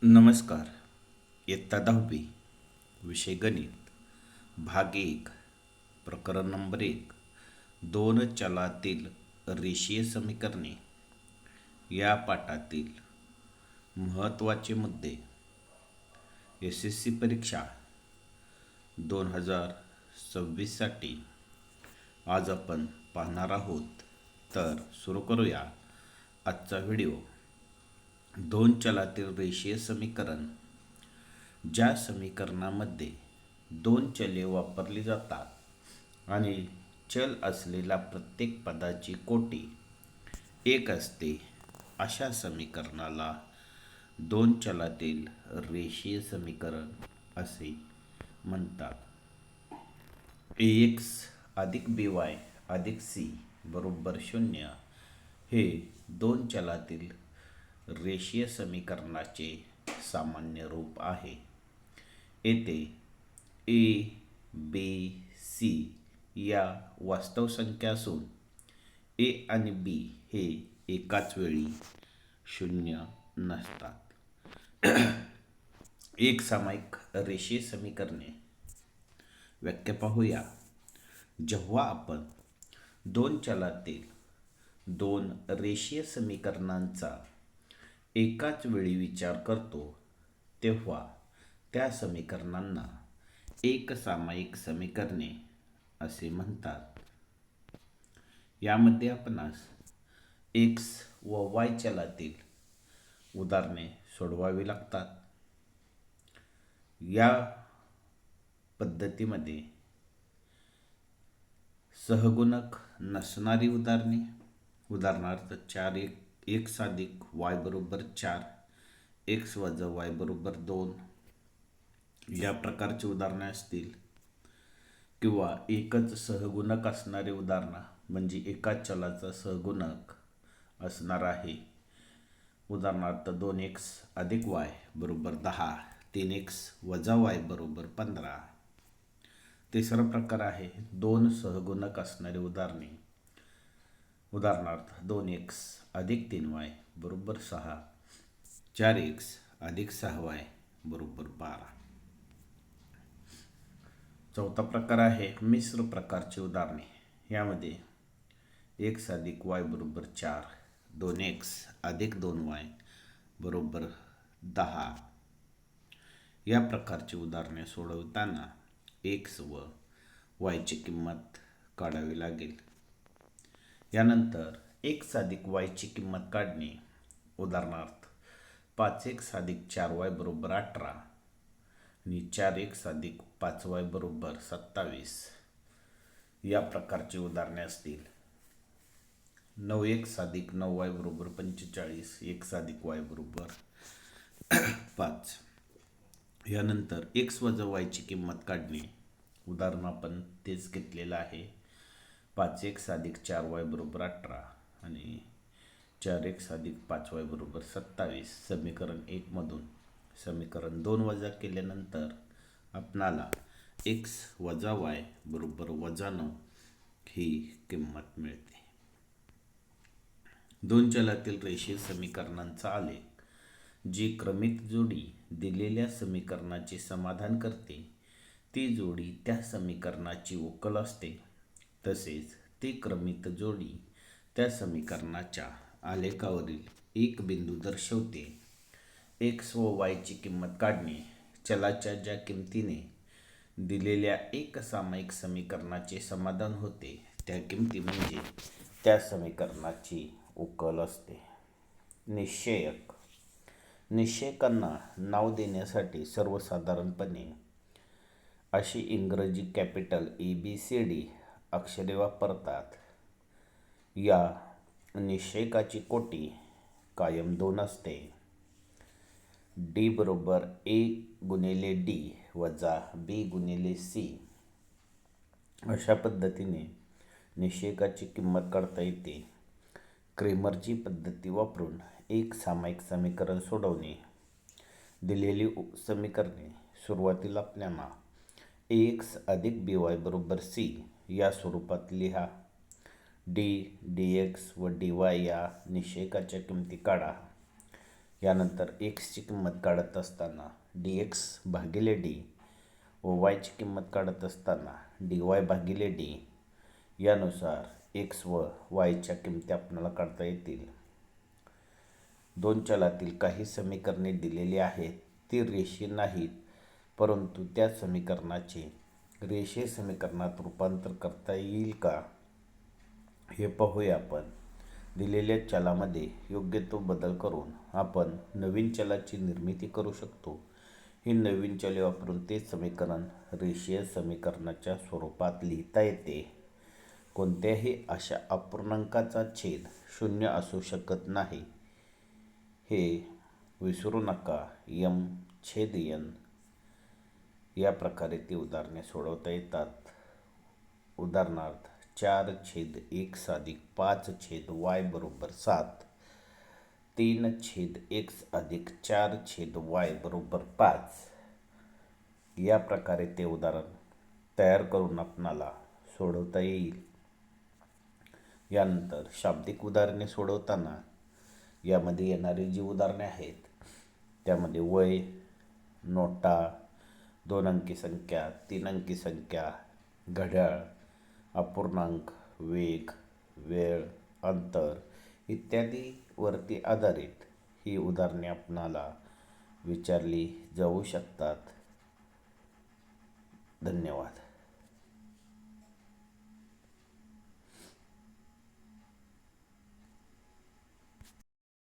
नमस्कार. इयत्ता 10वी विषय गणित भाग 1 प्रकरण नंबर 1 दोन चलातील रेषीय समीकरणे या पाठातील महत्त्वाचे मुद्दे SSC परीक्षा 2026साठी आज आपण पाहणार आहोत. तर सुरू करूया आजचा व्हिडिओ. दोन चलातील रेषीय समीकरण. ज्या समीकरणामध्ये दोन चले वापरली जातात आणि चल असलेल्या प्रत्येक पदाची कोटी एक असते, अशा समीकरणाला दोन चलातील रेषीय समीकरण असे म्हणतात. ax अधिक by अधिक c बरोबर 0 हे दोन चलातील रेषीय समीकरणाचे सामान्य रूप आहे. येथे a, b, c या वास्तव संख्या असून a आणि b हे एकाच वेळी शून्य नसतात. एक सामायिक रेषीय समीकरणे. व्याख्या पाहूया. जेव्हा आपण दोन चलातील दोन रेषीय समीकरणांचा एकाच वेळी विचार करतो तेव्हा त्या समीकरणांना एक सामायिक समीकरणे असे म्हणतात. यामध्ये आपणास x व y चलातील उदाहरणे सोडवावी लागतात. या पद्धतीमध्ये सहगुणक नसणारी उदाहरणे, उदाहरणार्थ 4x अधिक y बरोबर 4, x वजा y बरोबर 2 या प्रकारची उदाहरणे असतील, किंवा एकच सहगुणक असणारे उदाहरणं म्हणजे एकाच चलाचा सहगुणक असणार आहे. उदाहरणार्थ 2x अधिक y बरोबर 10, 3x वजा y बरोबर 15. तिसरा प्रकार आहे दोन सहगुणक असणारे उदाहरणे. उदाहरणार्थ 2x अधिक 3y बरोबर 6, 4x अधिक 6y बरोबर 12. चौथा प्रकार आहे मिश्र प्रकारची उदाहरणे. यामध्ये x अधिक y बरोबर 4, 2x अधिक 2y बरोबर 10 या प्रकारची उदाहरणे सोडवताना x व y ची किंमत काढावी लागेल. यानंतर x अधिक y ची किंमत काढणे. उदाहरणार्थ 5x अधिक 4y बरोबर 18 आणि 4x अधिक 5y बरोबर 27 या प्रकारची उदाहरणे असतील. 9x अधिक 9y बरोबर 45, x अधिक y बरोबर 5. यानंतर x वजा y ची किंमत काढणे. उदाहरण आपण तेच घेतलेलं आहे. 5x अधिक 4y बरोबर 18 आणि 4x अधिक 5y बरोबर 27. समीकरण 1 मधून समीकरण 2 वजा केल्यानंतर आपणाला x वजा y बरोबर वजा 9 ही किंमत मिळते. दोन चलातील रेषीय समीकरणांचा आलेख. जी क्रमित जोडी दिलेल्या समीकरणाचे समाधान करते ती जोडी त्या समीकरणाची उकल असते. तसेच ती क्रमित जोडी त्या समीकरणाच्या आलेखावरील एक बिंदू दर्शवते. x व y ची किंमत काढणे. चलाच्या ज्या किमतीने दिलेल्या एक सामायिक समीकरणाचे समाधान होते त्या किमती म्हणजे त्या समीकरणाची उकल असते. निश्चयक. निश्चयकांना नाव देण्यासाठी सर्वसाधारणपणे अशी इंग्रजी कॅपिटल ABCD अक्षरे वापरतात. या निश्चयकाची कोटी कायम 2 असते. D बरोबर A गुणिले D वजा B गुणिले C अशा पद्धतीने निश्चयकाची किंमत काढता येते. क्रेमरची पद्धती वापरून एक सामायिक समीकरण सोडवणे. दिलेली समीकरणे सुरुवातीला आपल्याला ax अधिक by बरोबर c या स्वरूपात लिहा. d, dx व dy या निश्चयकाच्या किमती काढा. यानंतर एक्सची किंमत काढत असताना डी एक्स भागिले डी व वायची किंमत काढत असताना डी वाय भागिले डी यानुसार एक्स व वायच्या किमती आपल्याला काढता येतील. दोन चलातील काही समीकरणे दिलेली आहेत, ती रेषीय नाहीत, परंतु त्या समीकरणाचे रेषीय समीकरणात रूपांतर करता येईल का हे पाहूया. आपण दिलेल्या चलामध्ये योग्य तो बदल करून आपण नवीन चलाची निर्मिती करू शकतो. ही नवीन चले वापरून ते समीकरण रेषीय समीकरणाच्या स्वरूपात लिहिता येते. कोणत्याही अशा अपूर्णांकाचा छेद शून्य असू शकत नाही हे विसरू नका. m/n या प्रकारे ती उदाहरणे सोडवता येतात. उदाहरणार्थ 4/x अधिक 5/y बरोबर 7, 3/x अधिक 4/y बरोबर 5 या प्रकारे ते उदाहरण तयार करून आपणाला सोडवता येईल. यानंतर शाब्दिक उदाहरणे सोडवताना यामध्ये येणारी जी उदाहरणे आहेत त्यामध्ये वय, नोटा, 2 अंकी संख्या, 3 अंकी संख्या, घड्याळ, अपूर्णांक, वेग, वेळ, अंतर इत्यादीवरती आधारित ही उदाहरणे आपणाला विचारली जाऊ शकतात. धन्यवाद.